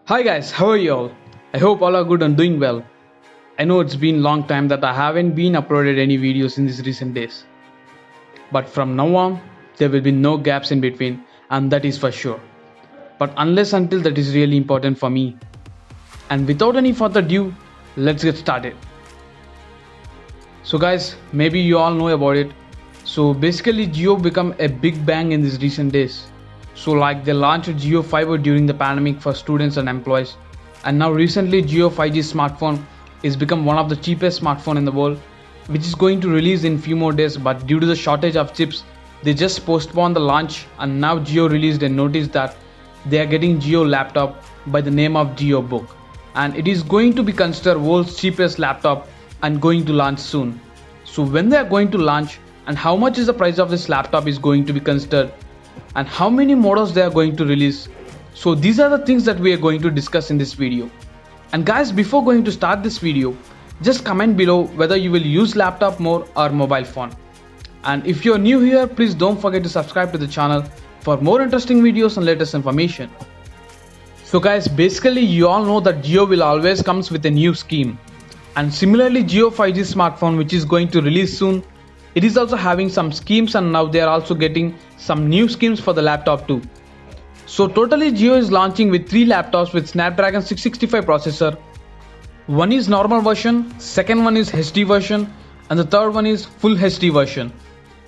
Hi guys, how are you all? I hope all are good and doing well. I know it's been long time that I haven't been uploaded any videos in these recent days. But from now on, there will be no gaps in between, and that is for sure. But unless until that is really important for me. And without any further ado, let's get started. So guys, maybe you all know about it. So basically Jio become a big bang in these recent days. So like they launched Jio Fiber during the pandemic for students and employees, and now recently Jio 5G smartphone is become one of the cheapest smartphone in the world, which is going to release in few more days, but due to the shortage of chips they just postponed the launch, and now Jio released a notice that they are getting Jio laptop by the name of JioBook, and it is going to be considered world's cheapest laptop and going to launch soon. So when they are going to launch and how much is the price of this laptop is going to be considered and how many models they are going to release. So these are the things that we are going to discuss in this video. And guys, before going to start this video, just comment below whether you will use laptop more or mobile phone. And if you are new here, please don't forget to subscribe to the channel for more interesting videos and latest information. So guys, basically you all know that Jio will always comes with a new scheme. And similarly Jio 5G smartphone, which is going to release soon, it is also having some schemes, and now they are also getting some new schemes for the laptop too. So totally Jio is launching with 3 laptops with Snapdragon 665 processor. One is normal version, second one is HD version, and the third one is full HD version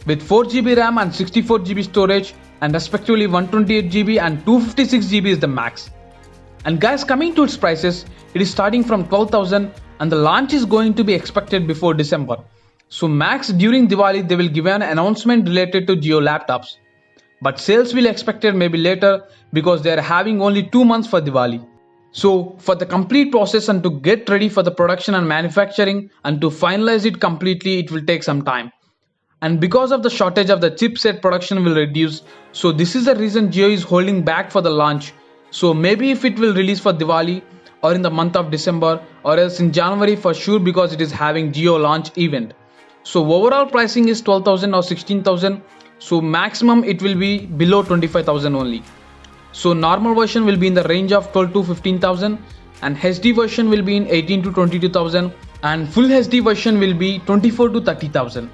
with 4GB RAM and 64GB storage, and respectively 128GB and 256GB is the max. And guys, coming to its prices, it is starting from 12,000 and the launch is going to be expected before December. So max during Diwali they will give an announcement related to Jio laptops. But sales will expected maybe later because they are having only 2 months for Diwali. So for the complete process and to get ready for the production and manufacturing and to finalize it completely, it will take some time. And because of the shortage of the chipset, production will reduce. So this is the reason Jio is holding back for the launch. So maybe if it will release for Diwali or in the month of December or else in January for sure, because it is having Jio launch event. So overall pricing is 12,000 or 16,000. So maximum it will be below 25,000 only. So normal version will be in the range of 12 to 15,000 and HD version will be in 18 to 22,000 and full HD version will be 24 to 30,000.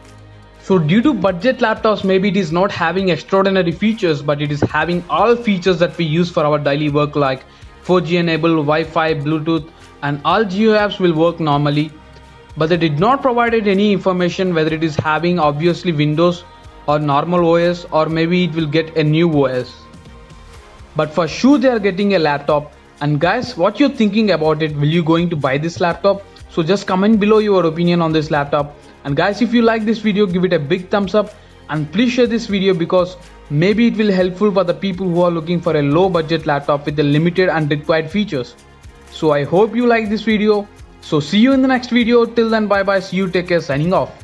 So due to budget laptops, maybe it is not having extraordinary features, but it is having all features that we use for our daily work like 4G enabled, Wi-Fi, Bluetooth, and all Jio apps will work normally. But they did not provide any information whether it is having obviously Windows or normal OS, or maybe it will get a new OS. But for sure they are getting a laptop. And guys, what you're thinking about it? Will you going to buy this laptop? So just comment below your opinion on this laptop. And guys, if you like this video, give it a big thumbs up and please share this video because maybe it will helpful for the people who are looking for a low budget laptop with the limited and required features. So I hope you like this video. So see you in the next video. Till then, bye bye. See you. Take care. Signing off.